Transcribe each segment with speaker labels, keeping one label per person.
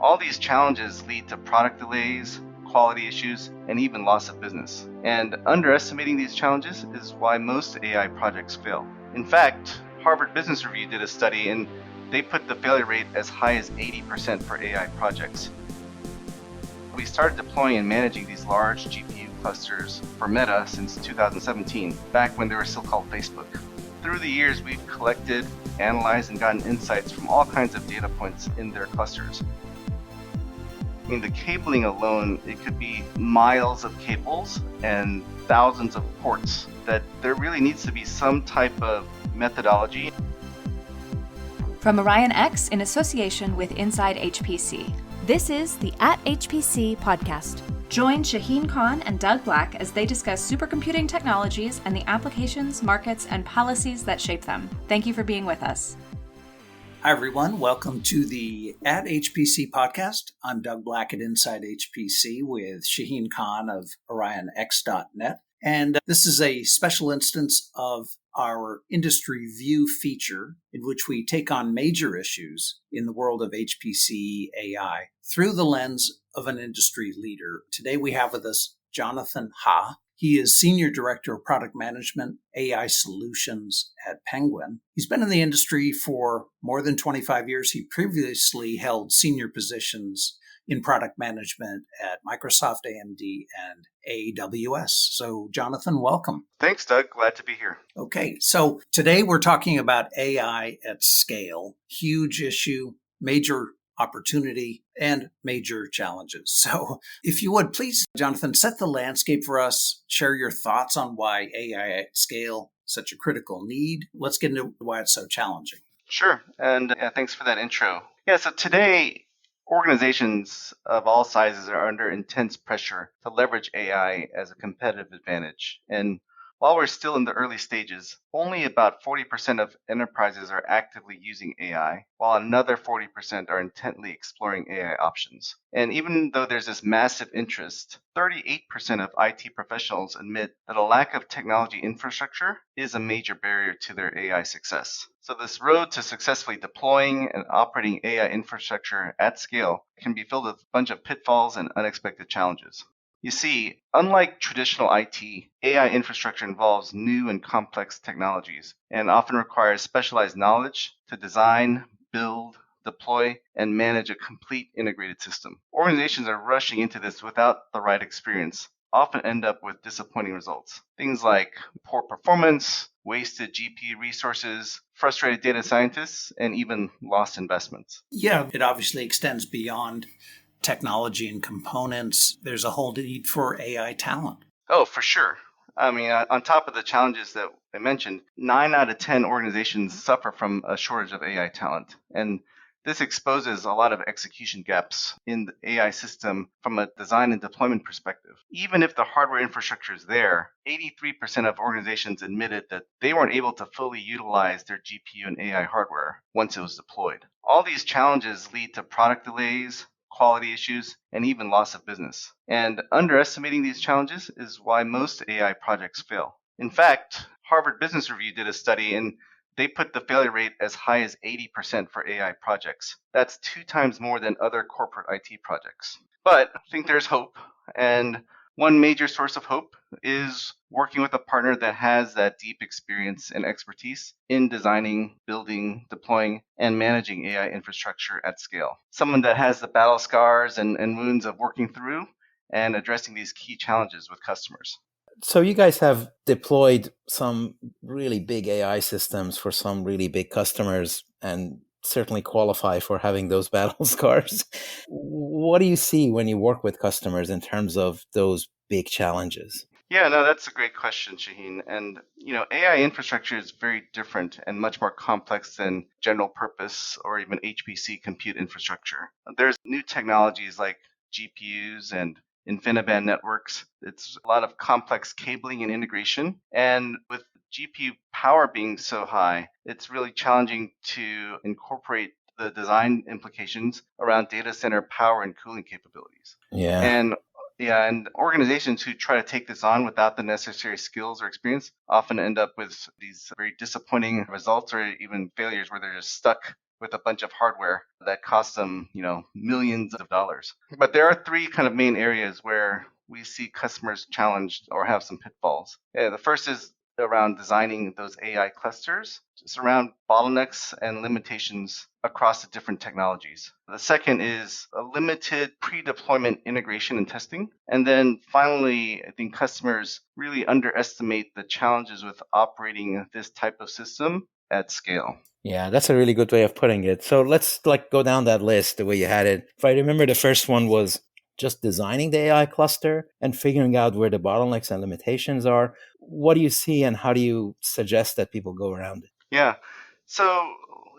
Speaker 1: All these challenges lead to product delays, quality issues, and even loss of business. And underestimating these challenges is why most AI projects fail. In fact, Harvard Business Review did a study and they put the failure rate as high as 80% for AI projects. We started deploying and managing these large GPU clusters for Meta since 2017, back when they were still called Facebook. Through the years, we've collected, analyzed, and gotten insights from all kinds of data points in their clusters. I mean, the cabling alone, it could be miles of cables and thousands of ports, that there really needs to be some type of methodology.
Speaker 2: From Orion X in association with Inside HPC, this is the At HPC podcast. Join Shaheen Khan and Doug Black as they discuss supercomputing technologies and the applications, markets, and policies that shape them. Thank you for being with us.
Speaker 3: Hi, everyone. Welcome to the At HPC podcast. I'm Doug Black at Inside HPC with Shaheen Khan of OrionX.net. And this is a special instance of our Industry View feature in which we take on major issues in the world of HPC AI through the lens of an industry leader. Today we have with us Jonathan Ha. He is Senior Director of Product Management, AI Solutions at Penguin. He's been in the industry for more than 25 years. He previously held senior positions in product management at Microsoft, AMD, and AWS. So, Jonathan, welcome.
Speaker 1: Thanks, Doug. Glad to be here.
Speaker 3: Okay, so today we're talking about AI at scale. Huge issue, major opportunity, and major challenges. So if you would, please, Jonathan, set the landscape for us, share your thoughts on why AI at scale is such a critical need. Let's get into why it's so challenging.
Speaker 1: Sure, and thanks for that intro. So today, organizations of all sizes are under intense pressure to leverage AI as a competitive advantage. And while we're still in the early stages, only about 40% of enterprises are actively using AI, while another 40% are intently exploring AI options. And even though there's this massive interest, 38% of IT professionals admit that a lack of technology infrastructure is a major barrier to their AI success. So this road to successfully deploying and operating AI infrastructure at scale can be filled with a bunch of pitfalls and unexpected challenges. You see, unlike traditional IT, AI infrastructure involves new and complex technologies and often requires specialized knowledge to design, build, deploy, and manage a complete integrated system. Organizations are rushing into this without the right experience, often end up with disappointing results. Things like poor performance, wasted GPU resources, frustrated data scientists, and even lost investments.
Speaker 3: Yeah, it obviously extends beyond technology and components. There's a whole need for AI talent.
Speaker 1: Oh, for sure. I mean, on top of the challenges that I mentioned, 9 out of 10 organizations suffer from a shortage of AI talent. And this exposes a lot of execution gaps in the AI system from a design and deployment perspective. Even if the hardware infrastructure is there, 83% of organizations admitted that they weren't able to fully utilize their GPU and AI hardware once it was deployed. All these challenges lead to product delays, quality issues, and even loss of business. And underestimating these challenges is why most AI projects fail. In fact, Harvard Business Review did a study and they put the failure rate as high as 80% for AI projects. That's 2 times more than other corporate IT projects. But I think there's hope, and one major source of hope is working with a partner that has that deep experience and expertise in designing, building, deploying, and managing AI infrastructure at scale. Someone that has the battle scars and wounds of working through and addressing these key challenges with customers.
Speaker 4: So you guys have deployed some really big AI systems for some really big customers and certainly qualify for having those battle scars. What do you see when you work with customers in terms of those big challenges?
Speaker 1: Yeah, no, that's a great question, Shaheen. And, AI infrastructure is very different and much more complex than general purpose or even HPC compute infrastructure. There's new technologies like GPUs and InfiniBand networks. It's a lot of complex cabling and integration. And with GPU power being so high, it's really challenging to incorporate the design implications around data center power and cooling capabilities. And organizations who try to take this on without the necessary skills or experience often end up with these very disappointing results or even failures where they're just stuck with a bunch of hardware that costs them, millions of dollars. But there are three kind of main areas where we see customers challenged or have some pitfalls. Yeah, the first is around designing those AI clusters, just around bottlenecks and limitations across the different technologies. The second is a limited pre-deployment integration and testing. And then finally, I think customers really underestimate the challenges with operating this type of system at scale.
Speaker 4: Yeah, that's a really good way of putting it. So let's go down that list the way you had it. If I remember, the first one was just designing the AI cluster and figuring out where the bottlenecks and limitations are. What do you see and how do you suggest that people go around it?
Speaker 1: Yeah. So,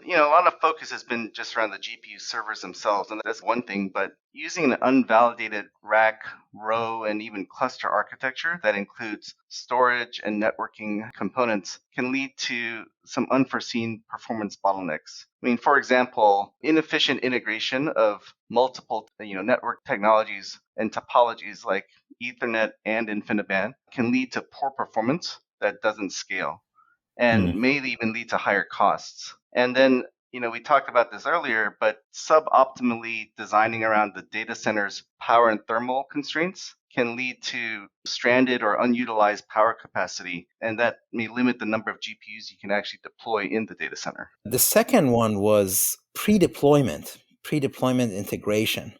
Speaker 1: a lot of focus has been just around the GPU servers themselves, and that's one thing, but using an unvalidated rack, row, and even cluster architecture that includes storage and networking components can lead to some unforeseen performance bottlenecks. I mean, for example, inefficient integration of multiple, network technologies and topologies like Ethernet and InfiniBand can lead to poor performance that doesn't scale and may even lead to higher costs. And then, we talked about this earlier, but suboptimally designing around the data center's power and thermal constraints can lead to stranded or unutilized power capacity, and that may limit the number of GPUs you can actually deploy in the data center.
Speaker 4: The second one was pre-deployment integration.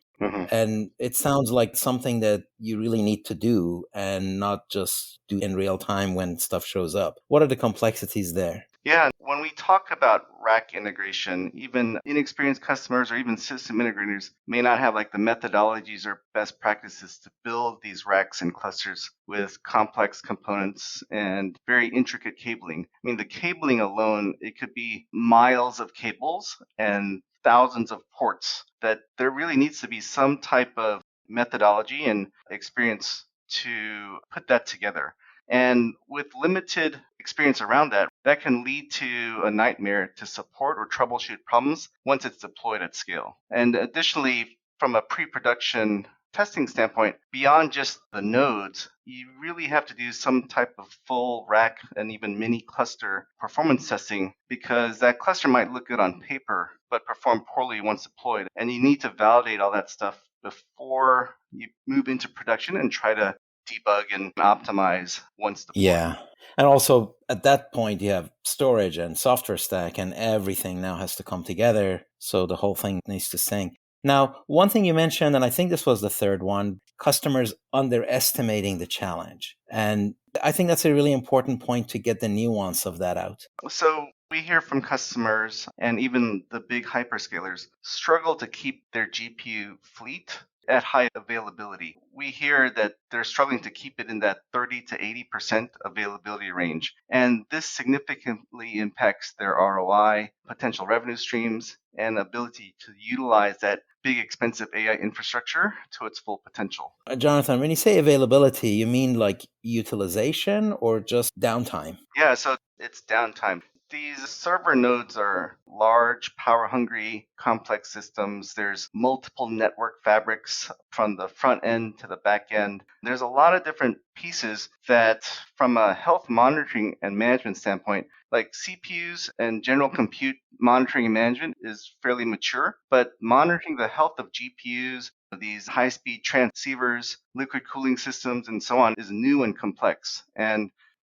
Speaker 4: And it sounds like something that you really need to do and not just do in real time when stuff shows up. What are the complexities there?
Speaker 1: Yeah, when we talk about rack integration, even inexperienced customers or even system integrators may not have like the methodologies or best practices to build these racks and clusters with complex components and very intricate cabling. I mean, the cabling alone, it could be miles of cables and thousands of ports, that there really needs to be some type of methodology and experience to put that together. And with limited experience around that, that can lead to a nightmare to support or troubleshoot problems once it's deployed at scale. And additionally, from a pre-production testing standpoint, beyond just the nodes, you really have to do some type of full rack and even mini cluster performance testing, because that cluster might look good on paper, but perform poorly once deployed. And you need to validate all that stuff before you move into production and try to debug and optimize once deployed.
Speaker 4: Yeah. And also at that point, you have storage and software stack and everything now has to come together. So the whole thing needs to sync. Now, one thing you mentioned, and I think this was the third one, customers underestimating the challenge. And I think that's a really important point to get the nuance of that out.
Speaker 1: So we hear from customers and even the big hyperscalers struggle to keep their GPU fleet at high availability. We hear that they're struggling to keep it in that 30 to 80% availability range. And this significantly impacts their ROI, potential revenue streams, and ability to utilize that big, expensive AI infrastructure to its full potential.
Speaker 4: Jonathan, when you say availability, you mean like utilization or just downtime?
Speaker 1: Yeah, so it's downtime. These server nodes are large, power-hungry, complex systems. There's multiple network fabrics from the front end to the back end. There's a lot of different pieces that, from a health monitoring and management standpoint, like CPUs and general compute monitoring and management is fairly mature, but monitoring the health of GPUs, these high-speed transceivers, liquid cooling systems, and so on is new and complex. And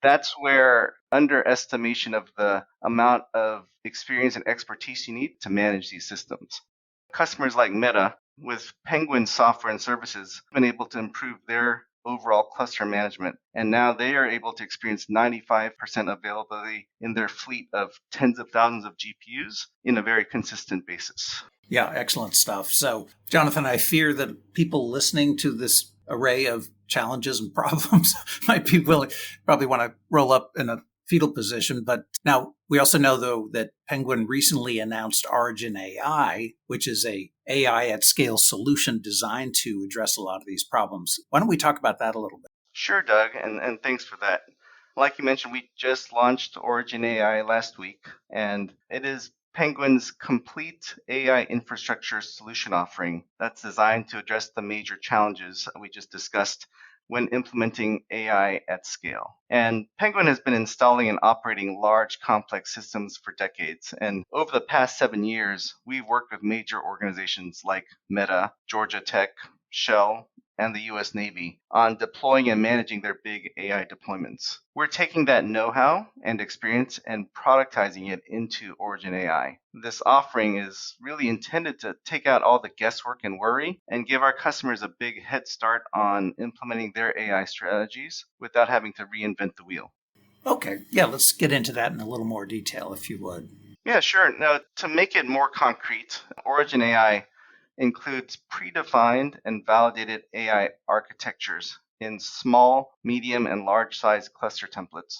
Speaker 1: that's where underestimation of the amount of experience and expertise you need to manage these systems. Customers like Meta, with Penguin software and services, have been able to improve their overall cluster management. And now they are able to experience 95% availability in their fleet of tens of thousands of GPUs in a very consistent basis.
Speaker 3: Yeah, excellent stuff. So, Jonathan, I fear that people listening to this array of challenges and problems might be probably want to roll up in a fetal position. But now we also know, though, that Penguin recently announced Origin AI, which is a AI at scale solution designed to address a lot of these problems. Why don't we talk about that a little bit?
Speaker 1: Sure, Doug, and thanks for that. Like you mentioned, we just launched Origin AI last week, and it is Penguin's complete AI infrastructure solution offering that's designed to address the major challenges we just discussed when implementing AI at scale. And Penguin has been installing and operating large, complex systems for decades. And over the past 7 years, we've worked with major organizations like Meta, Georgia Tech, Shell, and the US Navy on deploying and managing their big AI deployments. We're taking that know-how and experience and productizing it into Origin AI. This offering is really intended to take out all the guesswork and worry and give our customers a big head start on implementing their AI strategies without having to reinvent the wheel.
Speaker 3: Okay, yeah, let's get into that in a little more detail, if you would.
Speaker 1: Yeah, sure. Now, to make it more concrete, Origin AI includes predefined and validated AI architectures in small, medium, and large size cluster templates.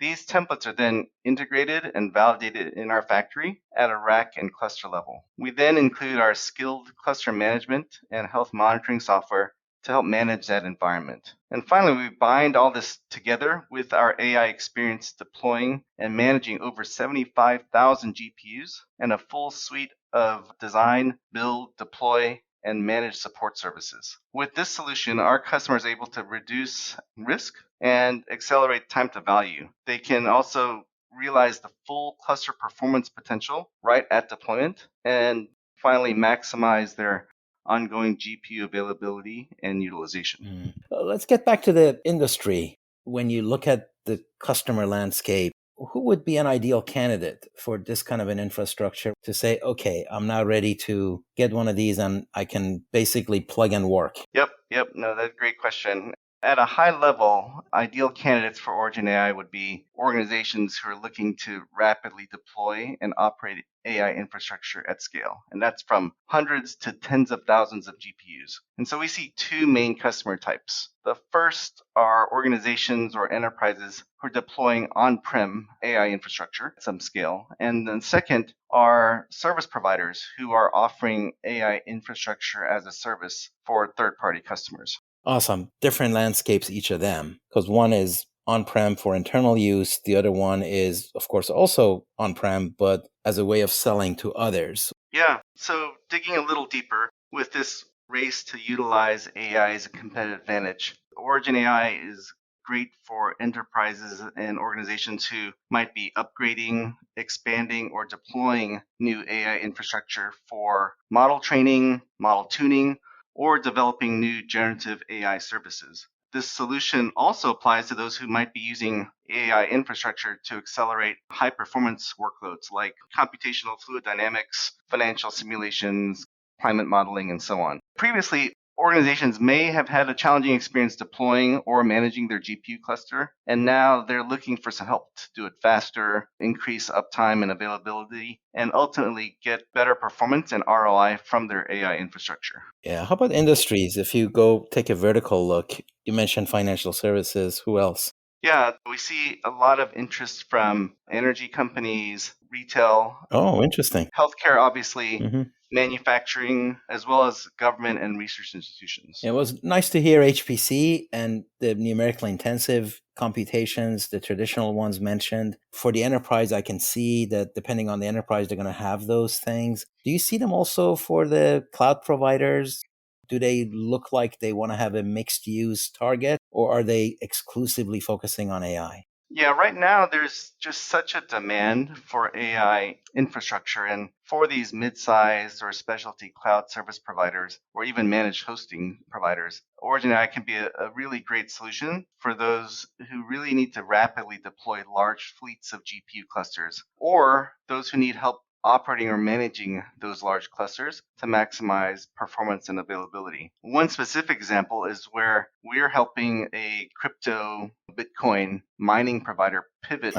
Speaker 1: These templates are then integrated and validated in our factory at a rack and cluster level. We then include our skilled cluster management and health monitoring software to help manage that environment. And finally, we bind all this together with our AI experience deploying and managing over 75,000 GPUs and a full suite of design, build, deploy, and manage support services. With this solution, our customers are able to reduce risk and accelerate time to value. They can also realize the full cluster performance potential right at deployment, and finally maximize their ongoing GPU availability and utilization.
Speaker 4: Let's get back to the industry. When you look at the customer landscape, who would be an ideal candidate for this kind of an infrastructure to say, okay, I'm now ready to get one of these and I can basically plug and work?
Speaker 1: Yep. No, that's a great question. At a high level, ideal candidates for Origin AI would be organizations who are looking to rapidly deploy and operate AI infrastructure at scale. And that's from hundreds to tens of thousands of GPUs. And so we see two main customer types. The first are organizations or enterprises who are deploying on-prem AI infrastructure at some scale. And then second are service providers who are offering AI infrastructure as a service for third-party customers.
Speaker 4: Awesome. Different landscapes, each of them, because one is on-prem for internal use. The other one is, of course, also on-prem, but as a way of selling to others.
Speaker 1: Yeah. So digging a little deeper with this race to utilize AI as a competitive advantage, Origin AI is great for enterprises and organizations who might be upgrading, expanding, or deploying new AI infrastructure for model training, model tuning, or developing new generative AI services. This solution also applies to those who might be using AI infrastructure to accelerate high performance workloads like computational fluid dynamics, financial simulations, climate modeling, and so on. Previously, organizations may have had a challenging experience deploying or managing their GPU cluster, and now they're looking for some help to do it faster, increase uptime and availability, and ultimately get better performance and ROI from their AI infrastructure.
Speaker 4: Yeah. How about industries? If you go take a vertical look, you mentioned financial services. Who else?
Speaker 1: Yeah, we see a lot of interest from energy companies, retail,
Speaker 4: Oh, interesting.
Speaker 1: healthcare, obviously,
Speaker 4: Mm-hmm.
Speaker 1: manufacturing, as well as government and research institutions.
Speaker 4: It was nice to hear HPC and the numerically intensive computations, the traditional ones mentioned. For the enterprise, I can see that depending on the enterprise, they're going to have those things. Do you see them also for the cloud providers? Do they look like they want to have a mixed use target, or are they exclusively focusing on AI?
Speaker 1: Yeah, right now there's just such a demand for AI infrastructure. And for these mid-sized or specialty cloud service providers or even managed hosting providers, Origin AI can be a really great solution for those who really need to rapidly deploy large fleets of GPU clusters, or those who need help operating or managing those large clusters to maximize performance and availability. One specific example is where we're helping a crypto Bitcoin mining provider pivot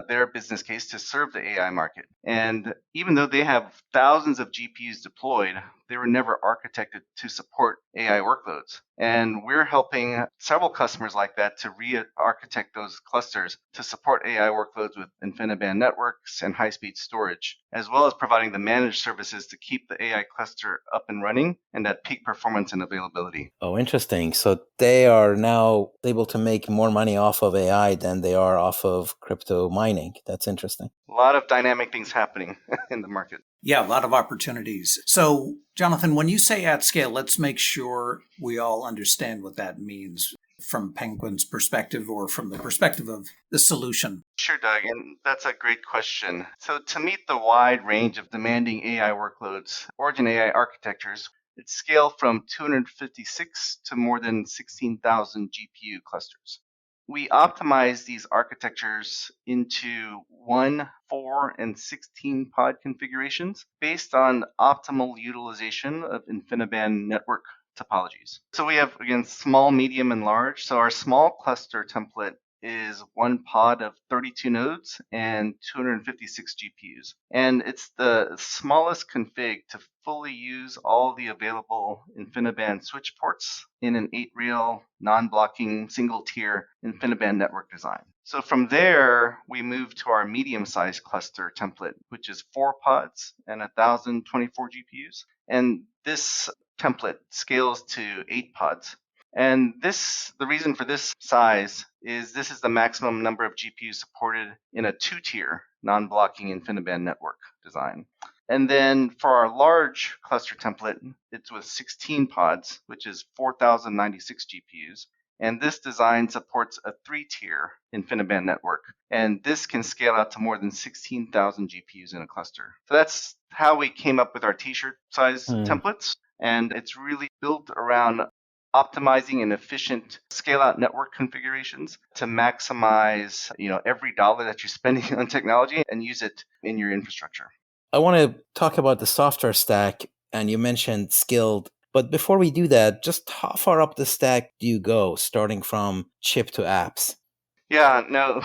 Speaker 1: their business case to serve the AI market. And even though they have thousands of GPUs deployed, they were never architected to support AI workloads. And we're helping several customers like that to re-architect those clusters to support AI workloads with InfiniBand networks and high-speed storage, as well as providing the managed services to keep the AI cluster up and running and at peak performance and availability.
Speaker 4: Oh, interesting. So they are now able to make more money off of AI than they are off of crypto mining. That's interesting.
Speaker 1: A lot of dynamic things happening in the market.
Speaker 3: Yeah, a lot of opportunities. So, Jonathan, when you say at scale, let's make sure we all understand what that means from Penguin's perspective or from the perspective of the solution.
Speaker 1: Sure, Doug, and that's a great question. So, to meet the wide range of demanding AI workloads, Origin AI architectures, it's scaled from 256 to more than 16,000 GPU clusters. We optimize these architectures into 1, 4, and 16 pod configurations based on optimal utilization of InfiniBand network topologies. So we have, again, small, medium, and large. So our small cluster template is one pod of 32 nodes and 256 GPUs. And it's the smallest config to fully use all the available InfiniBand switch ports in an 8-reel, non-blocking, single-tier InfiniBand network design. So from there, we move to our medium-sized cluster template, which is 4 pods and 1,024 GPUs. And this template scales to 8 pods. And the reason for this size is this is the maximum number of GPUs supported in a 2-tier non-blocking InfiniBand network design. And then for our large cluster template, it's with 16 pods, which is 4,096 GPUs. And this design supports a 3-tier InfiniBand network. And this can scale out to more than 16,000 GPUs in a cluster. So that's how we came up with our t-shirt size templates. And it's really built around optimizing and efficient scale-out network configurations to maximize, every dollar that you're spending on technology and use it in your infrastructure.
Speaker 4: I want to talk about the software stack, and you mentioned Skilled. But before we do that, just how far up the stack do you go, starting from chip to apps?
Speaker 1: Yeah, no,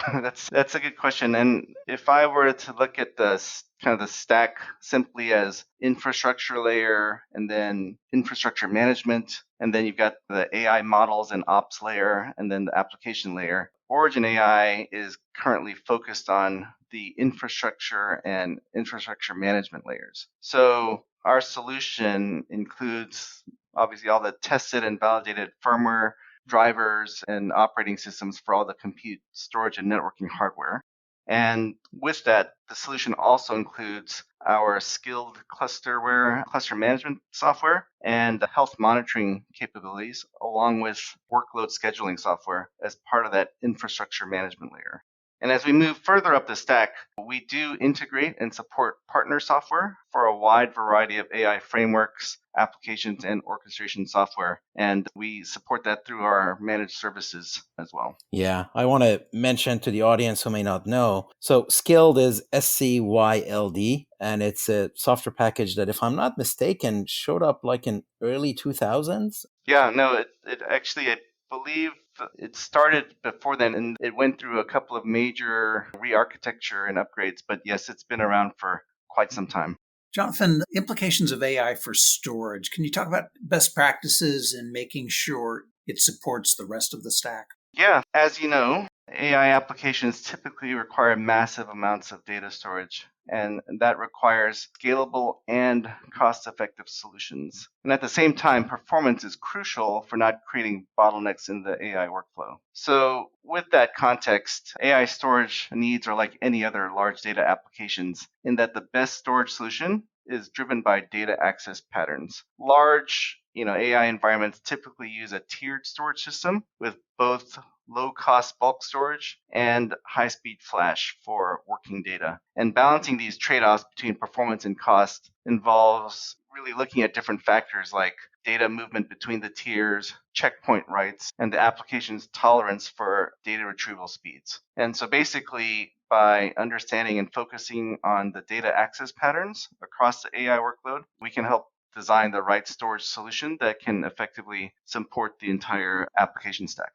Speaker 1: that's a good question. And if I were to look at the kind of the stack simply as infrastructure layer and then infrastructure management, and then you've got the AI models and ops layer, and then the application layer. Origin AI is currently focused on the infrastructure and infrastructure management layers. So our solution includes obviously all the tested and validated firmware, drivers, and operating systems for all the compute, storage, and networking hardware. And with that, the solution also includes our Skilled clusterware, cluster management software, and the health monitoring capabilities, along with workload scheduling software as part of that infrastructure management layer. And as we move further up the stack, we do integrate and support partner software for a wide variety of AI frameworks, applications, and orchestration software. And we support that through our managed services as well.
Speaker 4: Yeah, I want to mention to the audience who may not know. So Skilled is SCYLD, and it's a software package that, if I'm not mistaken, showed up like in early 2000s.
Speaker 1: Yeah, no, it actually, I believe it started before then, and it went through a couple of major re-architecture and upgrades. But yes, it's been around for quite some time.
Speaker 3: Jonathan, implications of AI for storage. Can you talk about best practices in making sure it supports the rest of the stack?
Speaker 1: Yeah, as you know, AI applications typically require massive amounts of data storage, and that requires scalable and cost-effective solutions. And at the same time, performance is crucial for not creating bottlenecks in the AI workflow. So with that context, AI storage needs are like any other large data applications in that the best storage solution is driven by data access patterns. Large AI environments typically use a tiered storage system with both low-cost bulk storage and high-speed flash for working data. And balancing these trade-offs between performance and cost involves really looking at different factors like data movement between the tiers, checkpoint writes, and the application's tolerance for data retrieval speeds. And so basically, by understanding and focusing on the data access patterns across the AI workload, we can help design the right storage solution that can effectively support the entire application stack.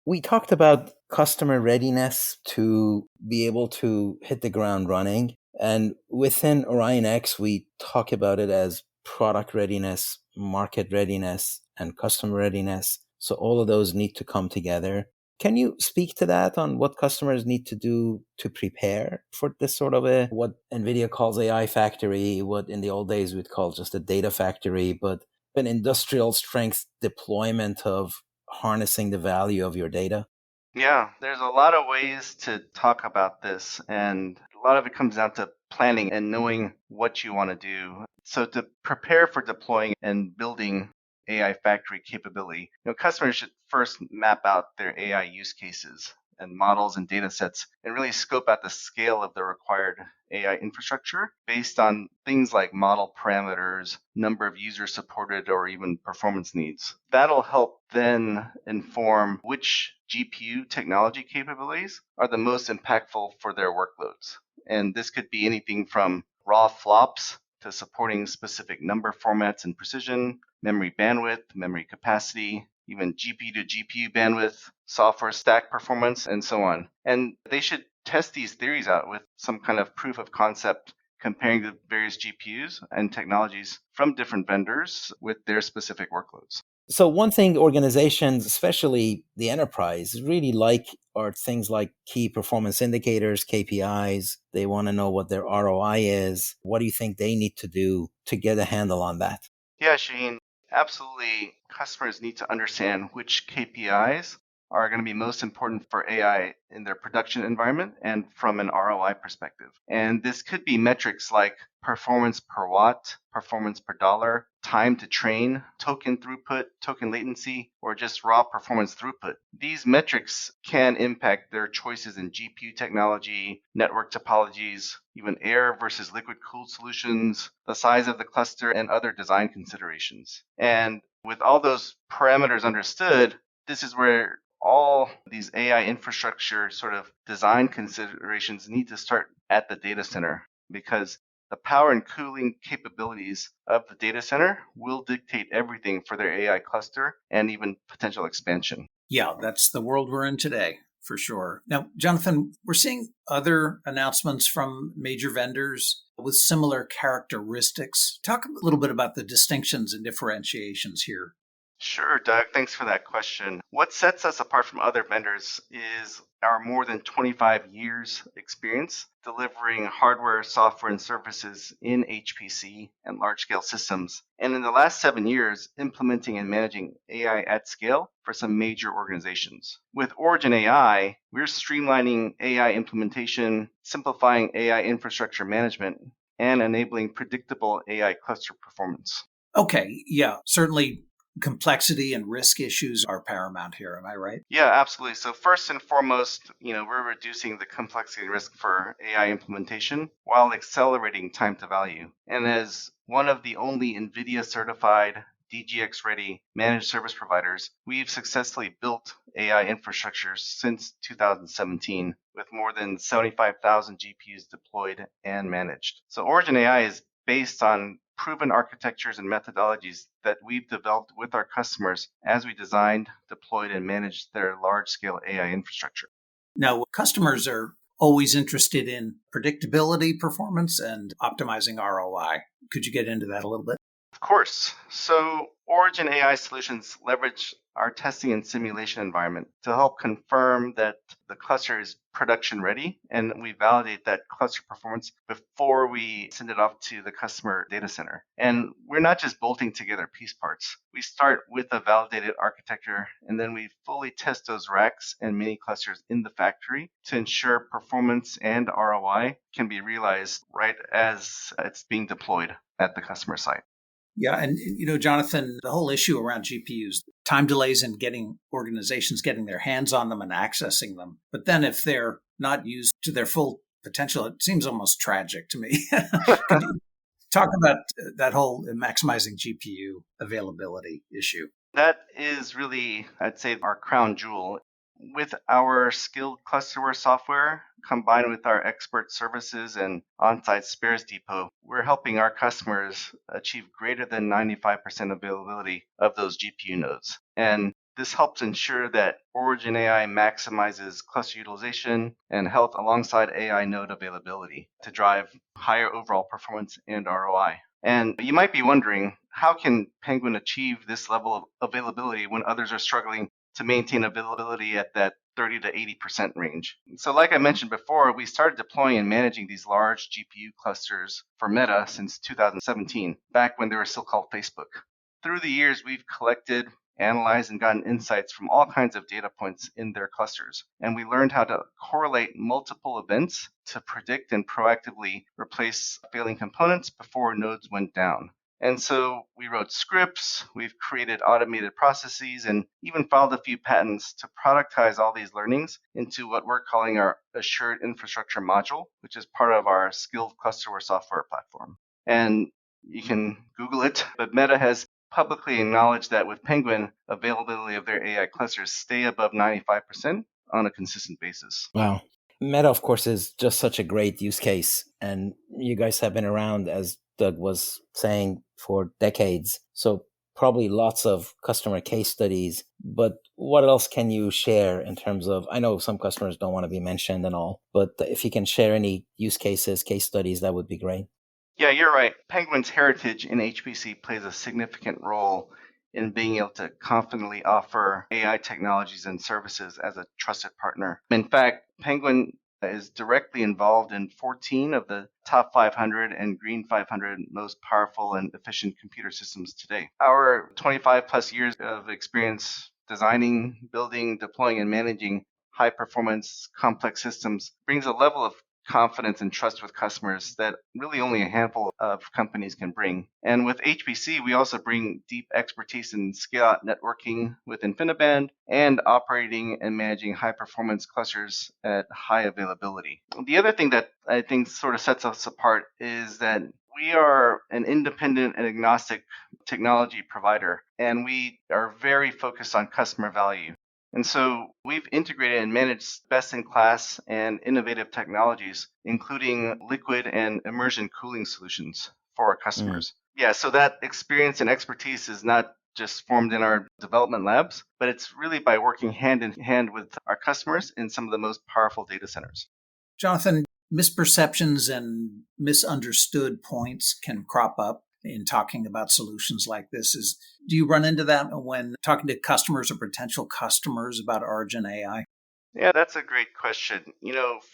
Speaker 4: We talked about customer readiness to be able to hit the ground running. And within Orion X, we talk about it as product readiness, market readiness, and customer readiness. So all of those need to come together. Can you speak to that on what customers need to do to prepare for this sort of what NVIDIA calls AI factory, what in the old days we'd call just a data factory, but an industrial strength deployment of harnessing the value of your data?
Speaker 1: Yeah, there's a lot of ways to talk about this, and a lot of it comes down to planning and knowing what you want to do. So to prepare for deploying and building AI factory capability, customers should first map out their AI use cases and models and data sets and really scope out the scale of the required AI infrastructure based on things like model parameters, number of users supported, or even performance needs. That'll help then inform which GPU technology capabilities are the most impactful for their workloads. And this could be anything from raw flops to supporting specific number formats and precision, memory bandwidth, memory capacity, even GPU to GPU bandwidth, software stack performance, and so on. And they should test these theories out with some kind of proof of concept comparing the various GPUs and technologies from different vendors with their specific workloads.
Speaker 4: So one thing organizations, especially the enterprise, really like are things like key performance indicators, KPIs. They want to know what their ROI is. What do you think they need to do to get a handle on that?
Speaker 1: Yeah, Shaheen, absolutely. Customers need to understand which KPIs are going to be most important for AI in their production environment and from an ROI perspective. And this could be metrics like performance per watt, performance per dollar, time to train, token throughput, token latency, or just raw performance throughput. These metrics can impact their choices in GPU technology, network topologies, even air versus liquid cooled solutions, the size of the cluster, and other design considerations. And with all those parameters understood, this is where all these AI infrastructure sort of design considerations need to start at the data center, because the power and cooling capabilities of the data center will dictate everything for their AI cluster and even potential expansion.
Speaker 3: Yeah, that's the world we're in today, for sure. Now, Jonathan, we're seeing other announcements from major vendors with similar characteristics. Talk a little bit about the distinctions and differentiations here.
Speaker 1: Sure, Doug. Thanks for that question. What sets us apart from other vendors is our more than 25 years experience delivering hardware, software, and services in HPC and large-scale systems. And in the last 7 years, implementing and managing AI at scale for some major organizations. With Origin AI, we're streamlining AI implementation, simplifying AI infrastructure management, and enabling predictable AI cluster performance.
Speaker 3: Okay, yeah, certainly complexity and risk issues are paramount here. Am I right?
Speaker 1: Yeah, absolutely. So first and foremost, we're reducing the complexity and risk for AI implementation while accelerating time to value. And as one of the only NVIDIA certified DGX ready managed service providers, we've successfully built AI infrastructure since 2017 with more than 75,000 GPUs deployed and managed. So Origin AI is based on proven architectures and methodologies that we've developed with our customers as we designed, deployed, and managed their large-scale AI infrastructure.
Speaker 3: Now, customers are always interested in predictability, performance, and optimizing ROI. Could you get into that a little bit?
Speaker 1: Of course. So Origin AI solutions leverage our testing and simulation environment to help confirm that the cluster is production ready, and we validate that cluster performance before we send it off to the customer data center. And we're not just bolting together piece parts. We start with a validated architecture, and then we fully test those racks and mini clusters in the factory to ensure performance and ROI can be realized right as it's being deployed at the customer site.
Speaker 3: Yeah. And, Jonathan, the whole issue around GPUs, time delays in organizations getting their hands on them and accessing them. But then if they're not used to their full potential, it seems almost tragic to me. Can you talk about that whole maximizing GPU availability issue?
Speaker 1: That is really, I'd say, our crown jewel. With our skilled clusterware software, combined with our expert services and on-site spares depot, we're helping our customers achieve greater than 95% availability of those GPU nodes. And this helps ensure that Origin AI maximizes cluster utilization and health alongside AI node availability to drive higher overall performance and ROI. And you might be wondering, how can Penguin achieve this level of availability when others are struggling to maintain availability at that 30 to 80% range? So like I mentioned before, we started deploying and managing these large GPU clusters for Meta since 2017, back when they were still called Facebook. Through the years, we've collected analyzed and gotten insights from all kinds of data points in their clusters. And we learned how to correlate multiple events to predict and proactively replace failing components before nodes went down. And so we wrote scripts, we've created automated processes, and even filed a few patents to productize all these learnings into what we're calling our Assured Infrastructure Module, which is part of our Skilled Clusterware software platform. And you can Google it, but Meta has publicly acknowledged that with Penguin, availability of their AI clusters stay above 95% on a consistent basis.
Speaker 4: Wow. Meta, of course, is just such a great use case. And you guys have been around, as Doug was saying, for decades. So probably lots of customer case studies. But what else can you share in terms of, I know some customers don't want to be mentioned and all, but if you can share any use cases, case studies, that would be great.
Speaker 1: Yeah, you're right. Penguin's heritage in HPC plays a significant role in being able to confidently offer AI technologies and services as a trusted partner. In fact, Penguin is directly involved in 14 of the top 500 and Green 500 most powerful and efficient computer systems today. Our 25 plus years of experience designing, building, deploying, and managing high-performance, complex systems brings a level of confidence and trust with customers that really only a handful of companies can bring. And with HPC, we also bring deep expertise in scale-out networking with InfiniBand and operating and managing high-performance clusters at high availability. The other thing that I think sort of sets us apart is that we are an independent and agnostic technology provider, and we are very focused on customer value. And so we've integrated and managed best-in-class and innovative technologies, including liquid and immersion cooling solutions for our customers. Yeah, so that experience and expertise is not just formed in our development labs, but it's really by working hand in hand with our customers in some of the most powerful data centers.
Speaker 3: Jonathan, misperceptions and misunderstood points can crop up in talking about solutions like this. Do you run into that when talking to customers or potential customers about Origin AI?
Speaker 1: Yeah, that's a great question.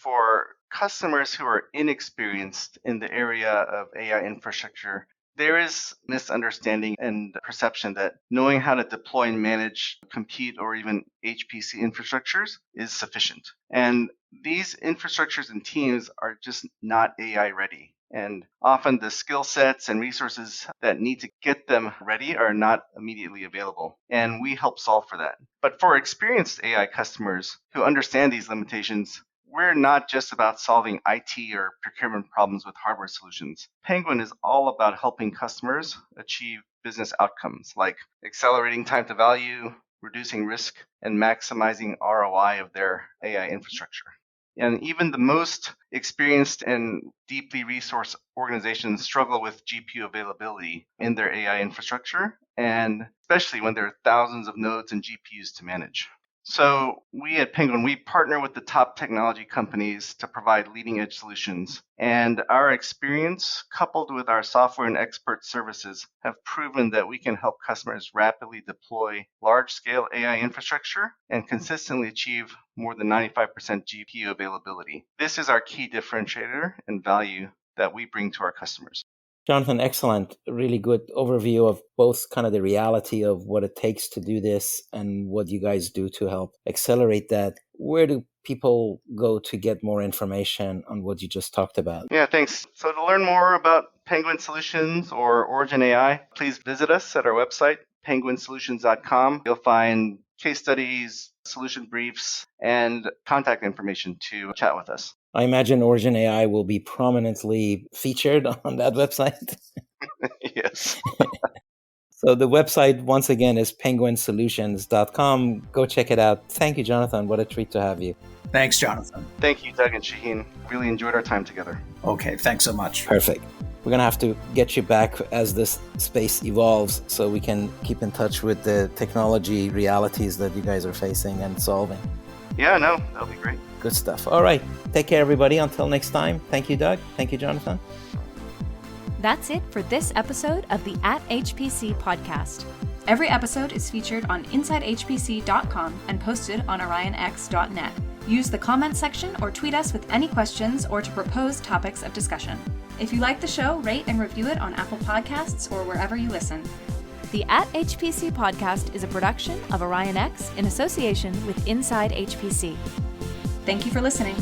Speaker 1: For customers who are inexperienced in the area of AI infrastructure, there is misunderstanding and perception that knowing how to deploy and manage compute or even HPC infrastructures is sufficient. And these infrastructures and teams are just not AI ready. And often the skill sets and resources that need to get them ready are not immediately available. And we help solve for that. But for experienced AI customers who understand these limitations, we're not just about solving IT or procurement problems with hardware solutions. Penguin is all about helping customers achieve business outcomes like accelerating time to value, reducing risk, and maximizing ROI of their AI infrastructure. And even the most experienced and deeply resourced organizations struggle with GPU availability in their AI infrastructure, and especially when there are thousands of nodes and GPUs to manage. So we at Penguin, we partner with the top technology companies to provide leading edge solutions. And our experience, coupled with our software and expert services, have proven that we can help customers rapidly deploy large-scale AI infrastructure and consistently achieve more than 95% GPU availability. This is our key differentiator and value that we bring to our customers.
Speaker 4: Jonathan, excellent. Really good overview of both kind of the reality of what it takes to do this and what you guys do to help accelerate that. Where do people go to get more information on what you just talked about?
Speaker 1: Yeah, thanks. So to learn more about Penguin Solutions or Origin AI, please visit us at our website, penguinsolutions.com. You'll find case studies, solution briefs, and contact information to chat with us.
Speaker 4: I imagine Origin AI will be prominently featured on that website.
Speaker 1: Yes.
Speaker 4: So the website, once again, is penguinsolutions.com. Go check it out. Thank you, Jonathan. What a treat to have you.
Speaker 3: Thanks, Jonathan.
Speaker 1: Thank you, Doug and Shaheen. Really enjoyed our time together.
Speaker 3: Okay, thanks so much.
Speaker 4: Perfect. We're going to have to get you back as this space evolves so we can keep in touch with the technology realities that you guys are facing and solving.
Speaker 1: Yeah, no, that'll be great.
Speaker 4: Good stuff. All right. Take care, everybody. Until next time. Thank you, Doug. Thank you, Jonathan.
Speaker 2: That's it for this episode of the At HPC podcast. Every episode is featured on InsideHPC.com and posted on OrionX.net. Use the comment section or tweet us with any questions or to propose topics of discussion. If you like the show, rate and review it on Apple Podcasts or wherever you listen. The @HPC podcast is a production of Orion X in association with Inside HPC. Thank you for listening.